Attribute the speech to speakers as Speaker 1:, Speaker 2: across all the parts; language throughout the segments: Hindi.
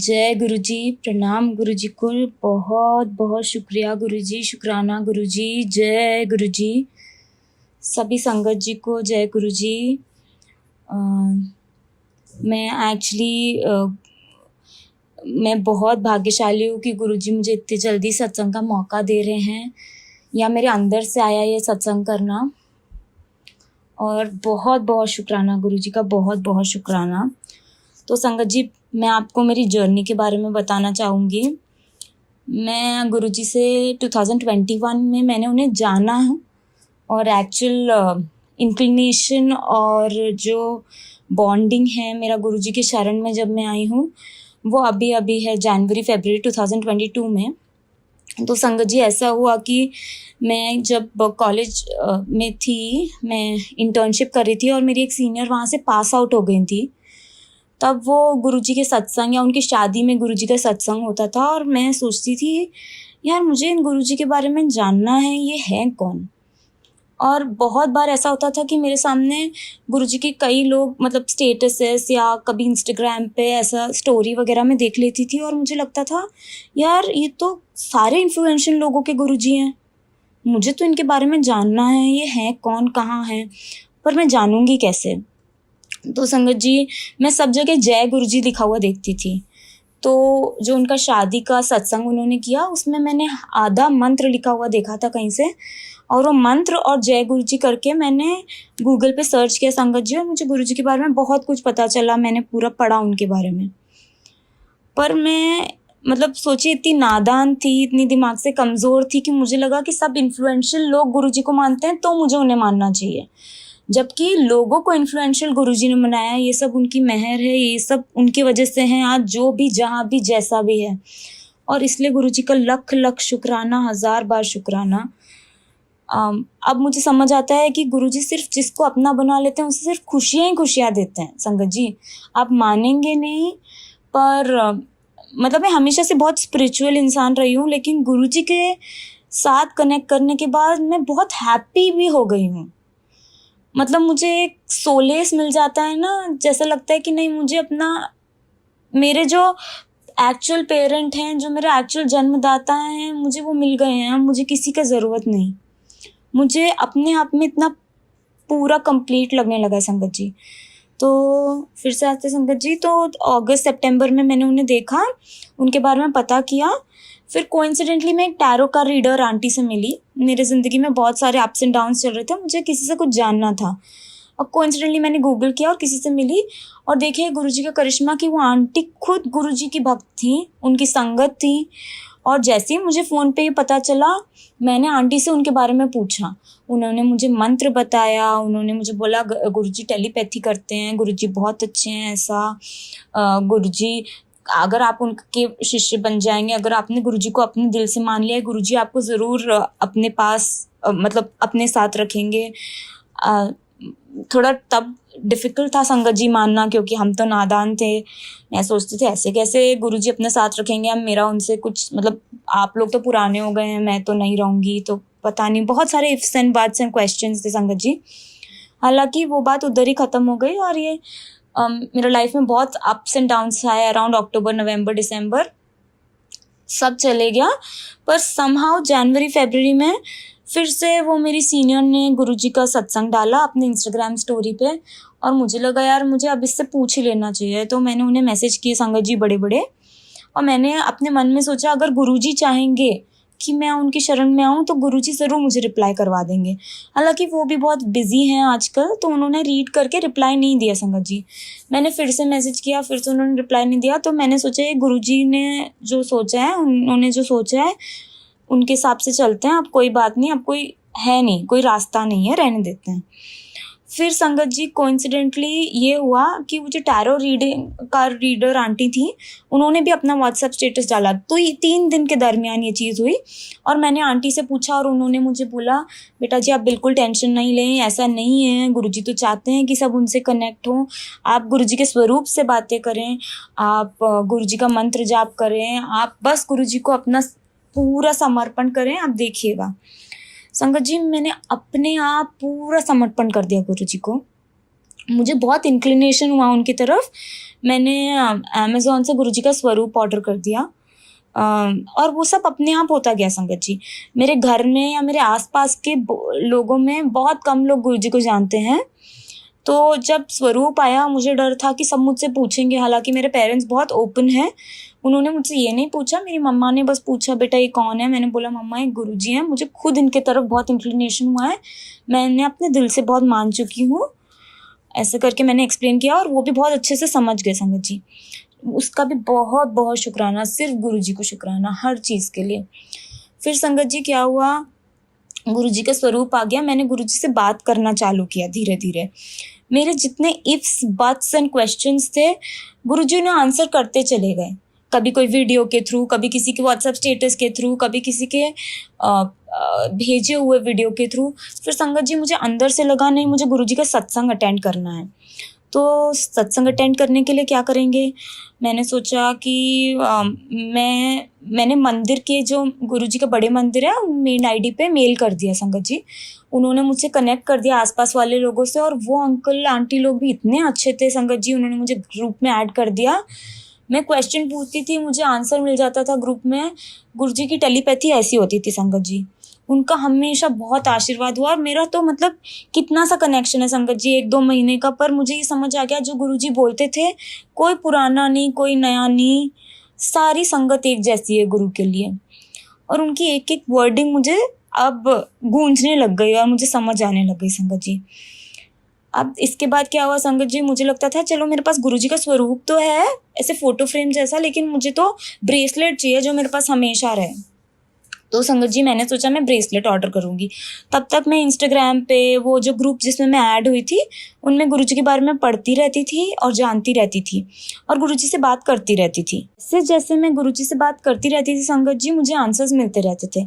Speaker 1: जय गुरु जी। प्रणाम गुरु जी को। बहुत बहुत शुक्रिया गुरु जी, शुक्राना गुरु जी। जय गुरु जी। सभी संगत जी को जय गुरु जी। मैं एक्चुअली मैं बहुत भाग्यशाली हूँ कि गुरु जी मुझे इतनी जल्दी सत्संग का मौका दे रहे हैं, या मेरे अंदर से आया ये सत्संग करना। और बहुत बहुत शुक्राना गुरु जी का, बहुत बहुत शुक्राना। तो संगत जी, मैं आपको मेरी जर्नी के बारे में बताना चाहूँगी। मैं गुरु जी से 2021 में मैंने उन्हें जाना है, और एक्चुअल इंक्लिनेशन और जो बॉन्डिंग है मेरा गुरु जी के शरण में जब मैं आई हूँ, वो अभी अभी है जनवरी फरवरी 2022 में। तो संगत जी, ऐसा हुआ कि मैं जब कॉलेज में थी, मैं इंटर्नशिप कर रही थी और मेरी एक सीनियर वहाँ से पास आउट हो गई थी। तब वो गुरुजी के सत्संग या उनकी शादी में गुरुजी का सत्संग होता था, और मैं सोचती थी यार मुझे इन गुरुजी के बारे में जानना है, ये है कौन। और बहुत बार ऐसा होता था कि मेरे सामने गुरुजी के कई लोग, मतलब स्टेटसेस या कभी इंस्टाग्राम पे ऐसा स्टोरी वगैरह में देख लेती थी, और मुझे लगता था यार ये तो सारे इन्फ्लुएंशियल लोगों के गुरुजी हैं, मुझे तो इनके बारे में जानना है, ये है कौन, कहाँ है, पर मैं जानूंगी कैसे। तो संगत जी, मैं सब जगह जय गुरु जी लिखा हुआ देखती थी। तो जो उनका शादी का सत्संग उन्होंने किया, उसमें मैंने आधा मंत्र लिखा हुआ देखा था कहीं से, और वो मंत्र और जय गुरु जी करके मैंने गूगल पे सर्च किया संगत जी, और मुझे गुरु जी के बारे में बहुत कुछ पता चला। मैंने पूरा पढ़ा उनके बारे में, पर मैं मतलब सोचिए इतनी नादान थी, इतनी दिमाग से कमज़ोर थी कि मुझे लगा कि सब इन्फ्लुएंशियल लोग गुरु जी को मानते हैं तो मुझे उन्हें मानना चाहिए, जबकि लोगों को इन्फ्लुएंशियल गुरुजी ने बनाया, ये सब उनकी मेहर है, ये सब उनकी वजह से हैं आज जो भी, जहाँ भी, जैसा भी है। और इसलिए गुरुजी का लख लख शुक्राना, 1000 बार शुक्राना। अब मुझे समझ आता है कि गुरुजी सिर्फ जिसको अपना बना लेते हैं उसे सिर्फ खुशियाँ ही खुशियाँ देते हैं। संगत जी, आप मानेंगे नहीं, पर मतलब मैं हमेशा से बहुत स्पिरिचुअल इंसान रही हूँ, लेकिन गुरुजी के साथ कनेक्ट करने के बाद मैं बहुत हैप्पी भी हो गई हूँ। मतलब मुझे एक सोलेस मिल जाता है ना, जैसा लगता है कि नहीं, मुझे अपना, मेरे जो एक्चुअल पेरेंट हैं, जो मेरे एक्चुअल जन्मदाता हैं, मुझे वो मिल गए हैं। मुझे किसी का ज़रूरत नहीं, मुझे अपने आप में इतना पूरा कंप्लीट लगने लगा संगत जी। तो फिर से आते संगत जी, तो अगस्त सितंबर में मैंने उन्हें देखा, उनके बारे में पता किया। फिर कोइंसिडेंटली मैं एक टैरो का रीडर आंटी से मिली। मेरे ज़िंदगी में बहुत सारे अप्स एंड डाउन्स चल रहे थे, मुझे किसी से कुछ जानना था। और कोइंसिडेंटली मैंने गूगल किया और किसी से मिली, और देखिए गुरुजी का करिश्मा कि वो आंटी खुद गुरुजी की भक्त थी, उनकी संगत थी। और जैसे ही मुझे फ़ोन पे ये पता चला, मैंने आंटी से उनके बारे में पूछा। उन्होंने मुझे मंत्र बताया, उन्होंने मुझे बोला गुरुजी टेलीपैथी करते हैं, गुरुजी बहुत अच्छे हैं, ऐसा गुरुजी अगर आप उनके शिष्य बन जाएंगे, अगर आपने गुरुजी को अपने दिल से मान लिया है, गुरुजी आपको ज़रूर अपने पास मतलब अपने साथ रखेंगे। थोड़ा तब डिफ़िकल्ट था संगत जी मानना, क्योंकि हम तो नादान थे। मैं सोचती थी ऐसे कैसे गुरुजी अपने साथ रखेंगे, अब मेरा उनसे कुछ मतलब, आप लोग तो पुराने हो गए हैं, मैं तो नहीं रहूँगी, तो पता नहीं, बहुत सारे ifs and buts and questions थे संगत जी। हालांकि वो बात उधर ही ख़त्म हो गई, और ये मेरा लाइफ में बहुत अप्स एंड डाउन्स आए। अराउंड अक्टूबर, नवंबर, दिसंबर सब चले गया, पर समहाउ जनवरी फरवरी में फिर से वो मेरी सीनियर ने गुरुजी का सत्संग डाला अपने इंस्टाग्राम स्टोरी पे, और मुझे लगा यार मुझे अब इससे पूछ ही लेना चाहिए। तो मैंने उन्हें मैसेज किए संगत जी बड़े बड़े, और मैंने अपने मन में सोचा अगर गुरुजी चाहेंगे कि मैं उनकी शरण में आऊँ तो गुरुजी ज़रूर मुझे रिप्लाई करवा देंगे। हालांकि वो भी बहुत बिजी हैं आजकल, तो उन्होंने रीड करके रिप्लाई नहीं दिया संगत जी। मैंने फिर से मैसेज किया, फिर से उन्होंने रिप्लाई नहीं दिया। तो मैंने सोचा ये गुरुजी ने जो सोचा है, उन्होंने जो सोचा है उनके हिसाब से चलते हैं, अब कोई बात नहीं, अब कोई है नहीं, कोई रास्ता नहीं है, रहने देते हैं। फिर संगत जी कोइंसिडेंटली ये हुआ कि वो जो टैरो रीडिंग का रीडर आंटी थी, उन्होंने भी अपना व्हाट्सएप स्टेटस डाला। तो ये 3 दिन के दरमियान ये चीज़ हुई, और मैंने आंटी से पूछा, और उन्होंने मुझे बोला बेटा जी आप बिल्कुल टेंशन नहीं लें, ऐसा नहीं है, गुरुजी तो चाहते हैं कि सब उनसे कनेक्ट हों। आप गुरुजी के स्वरूप से बातें करें, आप गुरुजी का मंत्र जाप करें, आप बस गुरुजी को अपना पूरा समर्पण करें, आप देखिएगा। संगत जी, मैंने अपने आप पूरा समर्पण कर दिया गुरुजी को, मुझे बहुत इंक्लिनेशन हुआ उनकी तरफ। मैंने अमेज़ॉन से गुरुजी का स्वरूप ऑर्डर कर दिया। और वो सब अपने आप होता गया संगत जी। मेरे घर में या मेरे आसपास के लोगों में बहुत कम लोग गुरुजी को जानते हैं। तो जब स्वरूप आया मुझे डर था कि सब मुझसे पूछेंगे, हालांकि मेरे पेरेंट्स बहुत ओपन हैं। उन्होंने मुझसे ये नहीं पूछा, मेरी मम्मा ने बस पूछा बेटा ये कौन है। मैंने बोला मम्मा ये गुरुजी हैं। मुझे खुद इनके तरफ बहुत इंक्लिनेशन हुआ है, मैंने अपने दिल से बहुत मान चुकी हूँ। ऐसे करके मैंने एक्सप्लेन किया और वो भी बहुत अच्छे से समझ गए संगत जी। उसका भी बहुत बहुत शुक्राना, सिर्फ गुरुजी को शुक्राना हर चीज़ के लिए। फिर संगत जी क्या हुआ, गुरुजी का स्वरूप आ गया, मैंने गुरुजी से बात करना चालू किया धीरे धीरे। मेरे जितने इफ्स बट्स एंड क्वेश्चंस थे गुरुजी ने आंसर करते चले गए। कभी कोई वीडियो के थ्रू, कभी किसी के व्हाट्सएप स्टेटस के थ्रू, कभी किसी के भेजे हुए वीडियो के थ्रू। फिर संगत जी मुझे अंदर से लगा नहीं, मुझे गुरुजी का सत्संग अटेंड करना है। तो सत्संग अटेंड करने के लिए क्या करेंगे, मैंने सोचा कि मैंने मंदिर के जो गुरुजी का बड़े मंदिर है मेन आईडी पे मेल कर दिया संगत जी। उन्होंने मुझसे कनेक्ट कर दिया आसपास वाले लोगों से, और वो अंकल आंटी लोग भी इतने अच्छे थे संगत जी, उन्होंने मुझे ग्रुप में ऐड कर दिया। मैं क्वेश्चन पूछती थी, मुझे आंसर मिल जाता था ग्रुप में। गुरुजी की टेलीपैथी ऐसी होती थी संगत जी। उनका हमेशा बहुत आशीर्वाद हुआ, और मेरा तो मतलब कितना सा कनेक्शन है संगत जी 1-2 महीने का, पर मुझे ये समझ आ गया जो गुरुजी बोलते थे कोई पुराना नहीं कोई नया नहीं, सारी संगत एक जैसी है गुरु के लिए। और उनकी एक एक वर्डिंग मुझे अब गूंजने लग गई और मुझे समझ आने लग गई संगत जी। अब इसके बाद क्या हुआ संगत जी, मुझे लगता था चलो मेरे पास गुरुजी का स्वरूप तो है ऐसे फोटो फ्रेम जैसा, लेकिन मुझे तो ब्रेसलेट चाहिए जो मेरे पास हमेशा रहे। तो संगत जी मैंने सोचा मैं ब्रेसलेट ऑर्डर करूँगी। तब तक मैं इंस्टाग्राम पे वो जो ग्रुप जिसमें मैं ऐड हुई थी उनमें गुरुजी के बारे में पढ़ती रहती थी और जानती रहती थी और गुरुजी से बात करती रहती थी। जैसे जैसे मैं गुरुजी से बात करती रहती थी संगत जी मुझे आंसर्स मिलते रहते थे।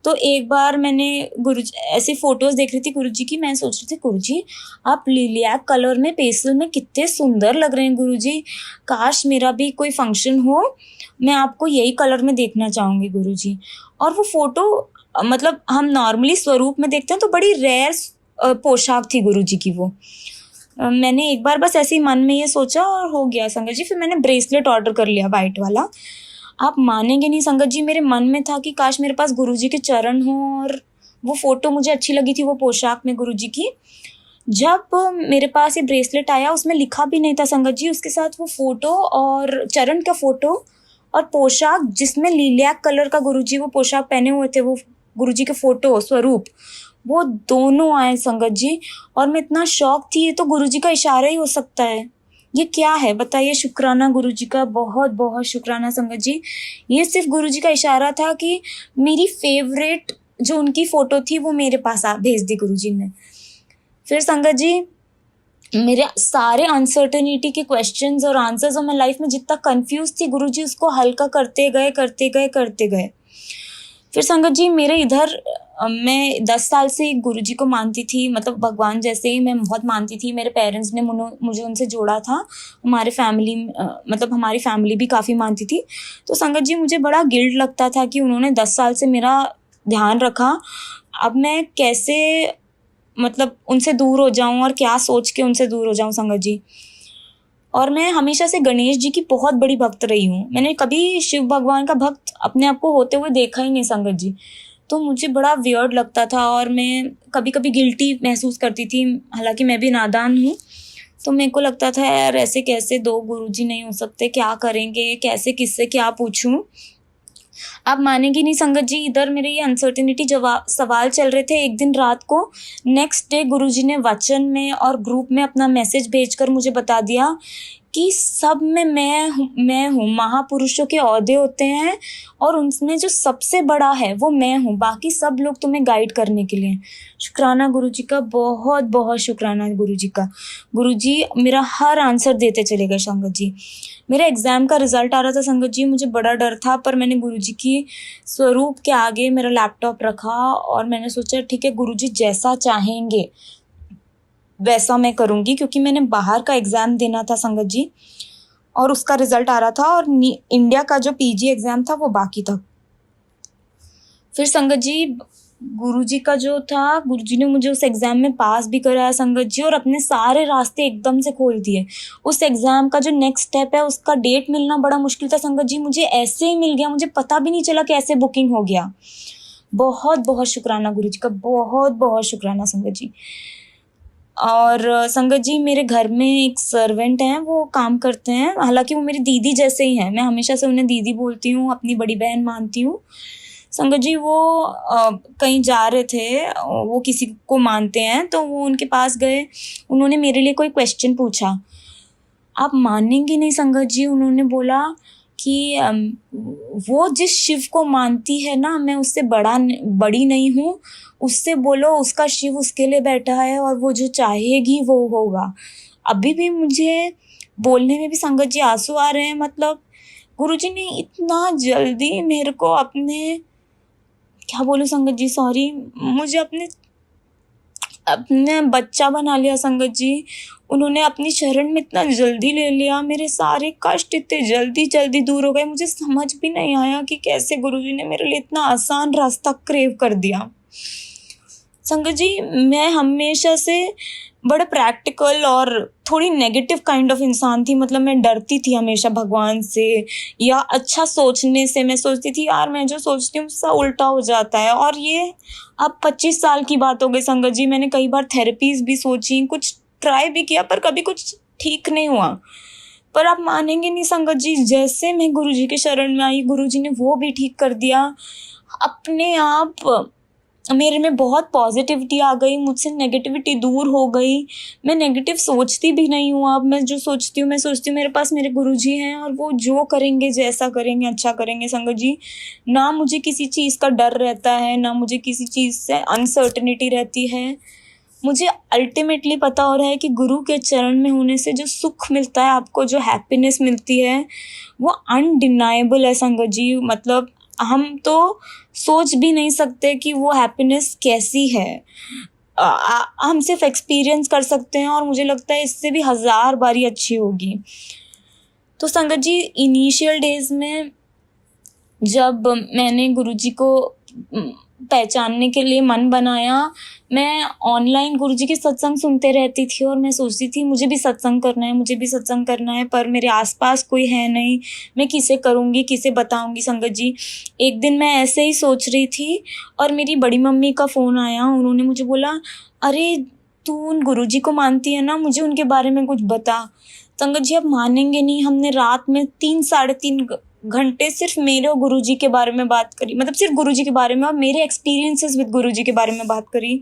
Speaker 1: तो एक बार मैंने गुरुजी ऐसी फ़ोटोज़ देख रही थी गुरुजी की, मैं सोच रही थी गुरुजी आप लिलियाक कलर में पेस्टल में कितने सुंदर लग रहे हैं गुरुजी, काश मेरा भी कोई फंक्शन हो, मैं आपको यही कलर में देखना चाहूँगी गुरुजी। और वो फ़ोटो मतलब हम नॉर्मली स्वरूप में देखते हैं तो बड़ी रेयर पोशाक थी गुरुजी की वो। मैंने एक बार बस ऐसे ही मन में ये सोचा और हो गया संगत जी। फिर मैंने ब्रेसलेट ऑर्डर कर लिया वाइट वाला। आप मानेंगे नहीं संगत जी, मेरे मन में था कि काश मेरे पास गुरुजी के चरण हों, और वो फ़ोटो मुझे अच्छी लगी थी वो पोशाक में गुरुजी की। जब मेरे पास ये ब्रेसलेट आया उसमें लिखा भी नहीं था संगत जी, उसके साथ वो फ़ोटो और चरण का फ़ोटो और पोशाक जिसमें लिलियाक कलर का गुरुजी वो पोशाक पहने हुए थे, वो गुरुजी के फ़ोटो स्वरूप वो दोनों आए संगत जी। और मैं इतना शॉक थी, ये तो गुरुजी का इशारा ही हो सकता है, ये क्या है बताइए। शुक्राना गुरुजी का, बहुत बहुत शुक्राना संगत जी। ये सिर्फ गुरुजी का इशारा था कि मेरी फेवरेट जो उनकी फ़ोटो थी वो मेरे पास भेज दी गुरुजी ने। फिर संगत जी मेरे सारे अनसर्टेनिटी के क्वेश्चंस और आंसर्स और मैं लाइफ में जितना कंफ्यूज थी गुरुजी उसको हल्का करते गए। फिर संगत जी मेरे इधर मैं 10 साल से गुरुजी को मानती थी, मतलब भगवान जैसे ही मैं बहुत मानती थी। मेरे पेरेंट्स ने मुझे उनसे जोड़ा था, हमारे फैमिली मतलब हमारी फैमिली भी काफ़ी मानती थी। तो संगत जी मुझे बड़ा गिल्ट लगता था कि उन्होंने 10 साल से मेरा ध्यान रखा, अब मैं कैसे मतलब उनसे दूर हो जाऊं और क्या सोच के उनसे दूर हो जाऊं संगत जी। और मैं हमेशा से गणेश जी की बहुत बड़ी भक्त रही हूँ, मैंने कभी शिव भगवान का भक्त अपने आप को होते हुए देखा ही नहीं संगत जी। तो मुझे बड़ा वियर्ड लगता था और मैं कभी कभी गिल्टी महसूस करती थी, हालांकि मैं भी नादान हूँ। तो मेरे को लगता था यार ऐसे कैसे 2 गुरुजी नहीं हो सकते, क्या करेंगे, कैसे किससे क्या पूछूं। आप मानेंगी नहीं संगत जी, इधर मेरे ये अनसर्टेनिटी जवाब सवाल चल रहे थे। एक दिन रात को नेक्स्ट डे गुरुजी ने वचन में और ग्रुप में अपना मैसेज भेजकर मुझे बता दिया कि सब में मैं हूँ। महापुरुषों के ओहदे होते हैं और उनमें जो सबसे बड़ा है वो मैं हूँ, बाकी सब लोग तुम्हें गाइड करने के लिए। शुक्राना गुरुजी का, बहुत बहुत शुक्राना गुरुजी का। गुरुजी मेरा हर आंसर देते चले गए संगत जी। मेरे एग्ज़ाम का रिज़ल्ट आ रहा था संगत जी, मुझे बड़ा डर था, पर मैंने गुरुजी की स्वरूप के आगे मेरा लैपटॉप रखा और मैंने सोचा ठीक है गुरुजी जैसा चाहेंगे वैसा मैं करूँगी, क्योंकि मैंने बाहर का एग्ज़ाम देना था संगत जी और उसका रिज़ल्ट आ रहा था और इंडिया का जो पीजी एग्ज़ाम था वो बाकी था। फिर संगत जी गुरुजी का जो था, गुरुजी ने मुझे उस एग्ज़ाम में पास भी कराया संगत जी, और अपने सारे रास्ते एकदम से खोल दिए। उस एग्ज़ाम का जो नेक्स्ट स्टेप है उसका डेट मिलना बड़ा मुश्किल था संगत जी, मुझे ऐसे ही मिल गया, मुझे पता भी नहीं चला कैसे बुकिंग हो गया। बहुत बहुत शुक्राना गुरुजी का, बहुत बहुत शुक्राना संगत जी। और संगत जी, मेरे घर में एक सर्वेंट हैं, वो काम करते हैं, हालांकि वो मेरी दीदी जैसे ही हैं, मैं हमेशा से उन्हें दीदी बोलती हूँ, अपनी बड़ी बहन मानती हूँ। संगत जी, वो कहीं जा रहे थे, वो किसी को मानते हैं, तो वो उनके पास गए, उन्होंने मेरे लिए कोई क्वेश्चन पूछा। आप मानेंगे नहीं संगत जी, उन्होंने बोला कि वो जिस शिव को मानती है ना, मैं उससे बड़ी नहीं हूँ, उससे बोलो उसका शिव उसके लिए बैठा है और वो जो चाहेगी वो होगा। अभी भी मुझे बोलने में भी संगत जी आंसू आ रहे हैं। मतलब गुरुजी ने इतना जल्दी मेरे को अपने, क्या बोलूँ संगत जी, सॉरी, मुझे अपने अपने बच्चा बना लिया संगत जी। उन्होंने अपनी शरण में इतना जल्दी ले लिया, मेरे सारे कष्ट इतने जल्दी जल्दी दूर हो गए। मुझे समझ भी नहीं आया कि कैसे गुरुजी ने मेरे लिए इतना आसान रास्ता क्रेव कर दिया। संगत जी, मैं हमेशा से बड़ा प्रैक्टिकल और थोड़ी नेगेटिव काइंड ऑफ इंसान थी। मतलब मैं डरती थी हमेशा भगवान से, या अच्छा सोचने से। मैं सोचती थी यार, मैं जो सोचती हूँ उसका उल्टा हो जाता है। और ये अब 25 साल की बात हो गई संगत जी, मैंने कई बार थेरेपीज भी सोची, कुछ ट्राई भी किया, पर कभी कुछ ठीक नहीं हुआ। पर आप मानेंगे नहीं संगत जी, जैसे मैं गुरुजी के शरण में आई, गुरुजी ने वो भी ठीक कर दिया। अपने आप मेरे में बहुत पॉजिटिविटी आ गई, मुझसे नेगेटिविटी दूर हो गई। मैं नेगेटिव सोचती भी नहीं हूँ अब। मैं जो सोचती हूँ, मैं सोचती हूँ मेरे पास मेरे गुरुजी हैं और वो जो करेंगे, जैसा करेंगे, अच्छा करेंगे संगत जी। ना मुझे किसी चीज़ का डर रहता है, ना मुझे किसी चीज़ से अनसर्टनिटी रहती है। मुझे अल्टीमेटली पता हो रहा है कि गुरु के चरण में होने से जो सुख मिलता है आपको, जो हैप्पीनेस मिलती है, वो अनडिनाएबल है संगत जी। मतलब हम तो सोच भी नहीं सकते कि वो हैप्पीनेस कैसी है। हम सिर्फ एक्सपीरियंस कर सकते हैं, और मुझे लगता है इससे भी 1000 बारी अच्छी होगी। तो संगत जी, इनिशियल डेज में जब मैंने गुरुजी को पहचानने के लिए मन बनाया, मैं ऑनलाइन गुरुजी के सत्संग सुनते रहती थी और मैं सोचती थी मुझे भी सत्संग करना है, मुझे भी सत्संग करना है, पर मेरे आसपास कोई है नहीं, मैं किसे करूँगी, किसे बताऊँगी संगत जी। एक दिन मैं ऐसे ही सोच रही थी और मेरी बड़ी मम्मी का फ़ोन आया। उन्होंने मुझे बोला, अरे तू उन गुरुजी को मानती है ना, मुझे उनके बारे में कुछ बता। संगत जी, आप मानेंगे नहीं, हमने रात में 3 साढ़े 3 घंटे सिर्फ मेरे और गुरुजी के बारे में बात करी। मतलब सिर्फ गुरुजी के बारे में और मेरे एक्सपीरियंसेस विद गुरुजी के बारे में बात करी।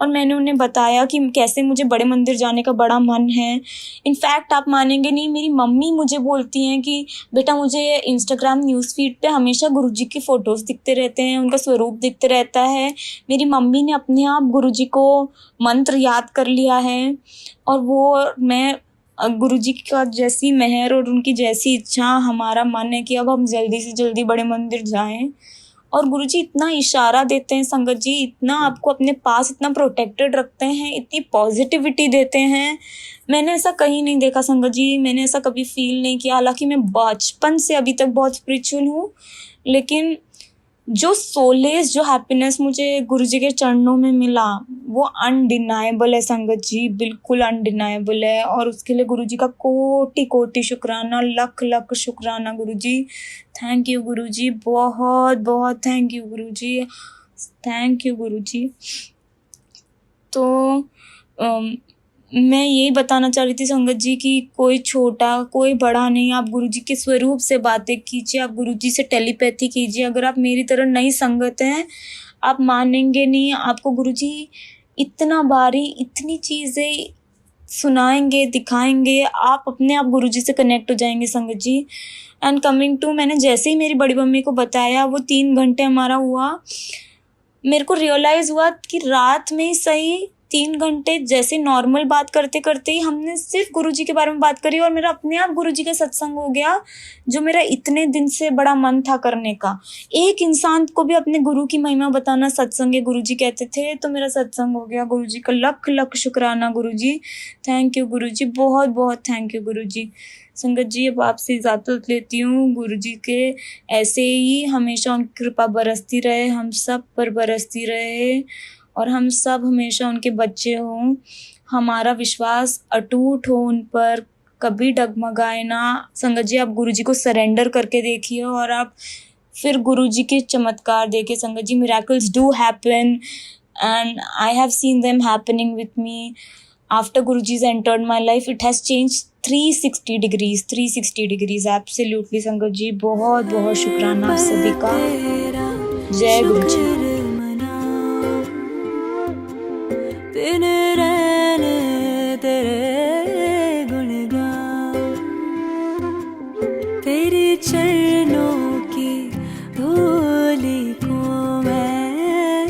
Speaker 1: और मैंने उन्हें बताया कि कैसे मुझे बड़े मंदिर जाने का बड़ा मन है। इनफैक्ट आप मानेंगे नहीं, मेरी मम्मी मुझे बोलती हैं कि बेटा, मुझे इंस्टाग्राम न्यूज़ फीड पे हमेशा गुरुजी की फ़ोटोज़ दिखते रहते हैं, उनका स्वरूप दिखते रहता है। मेरी मम्मी ने अपने आप गुरुजी को मंत्र याद कर लिया है, और वो मैं गुरुजी का जैसी मेहर और उनकी जैसी इच्छा, हमारा मन है कि अब हम जल्दी से जल्दी बड़े मंदिर जाएं। और गुरुजी इतना इशारा देते हैं संगत जी, इतना आपको अपने पास, इतना प्रोटेक्टेड रखते हैं, इतनी पॉजिटिविटी देते हैं। मैंने ऐसा कहीं नहीं देखा संगत जी, मैंने ऐसा कभी फील नहीं किया। हालांकि मैं बचपन से अभी तक बहुत स्पिरिचुअल हूँ, लेकिन जो सोलेस, जो हैप्पीनेस मुझे गुरुजी के चरणों में मिला, वो अनडिनाएबल है संगत जी, बिल्कुल अनडिनाएबल है। और उसके लिए गुरुजी का कोटि कोटि शुक्राना, लख लख शुक्राना गुरुजी। थैंक यू गुरुजी, बहुत बहुत thank you Guruji, thank you Guruji. तो मैं यही बताना चाह रही थी संगत जी कि कोई छोटा कोई बड़ा नहीं, आप गुरुजी के स्वरूप से बातें कीजिए, आप गुरुजी से टेलीपैथी कीजिए। अगर आप मेरी तरह नई संगत हैं, आप मानेंगे नहीं, आपको गुरुजी इतना बारी, इतनी चीज़ें सुनाएंगे, दिखाएंगे, आप अपने आप गुरुजी से कनेक्ट हो जाएंगे संगत जी। एंड कमिंग टू, मैंने जैसे ही मेरी बड़ी मम्मी को बताया, वो 3 घंटे हमारा हुआ, मेरे को रियलाइज़ हुआ कि रात में ही सही, 3 घंटे जैसे नॉर्मल बात करते करते ही हमने सिर्फ गुरुजी के बारे में बात करी और मेरा अपने आप गुरुजी का सत्संग हो गया, जो मेरा इतने दिन से बड़ा मन था करने का। एक इंसान को भी अपने गुरु की महिमा बताना सत्संग है, गुरुजी कहते थे, तो मेरा सत्संग हो गया। गुरुजी का लख लख शुक्राना गुरुजी, थैंक यू गुरुजी, बहुत बहुत थैंक यू गुरुजी। संगत जी, अब आपसे इजाज़त लेती हूँ। गुरुजी के ऐसे ही हमेशा उनकी कृपा बरसती रहे, हम सब पर बरसती रहे और हम सब हमेशा उनके बच्चे हों। हमारा विश्वास अटूट हो उन पर, कभी डगमगाए ना। संगत जी, आप गुरुजी को सरेंडर करके देखिए और आप फिर गुरुजी के चमत्कार देखिए। संगत जी, miracles do happen and I have seen them happening with me. After Guruji's entered my life, it has changed 360 degrees, 360 degrees. Absolutely संगत जी, बहुत बहुत शुक्राना आप सभी का। जय गुरु जी।
Speaker 2: दिन रहने तेरे गुणगान, तेरे चरणों की धूली को मैं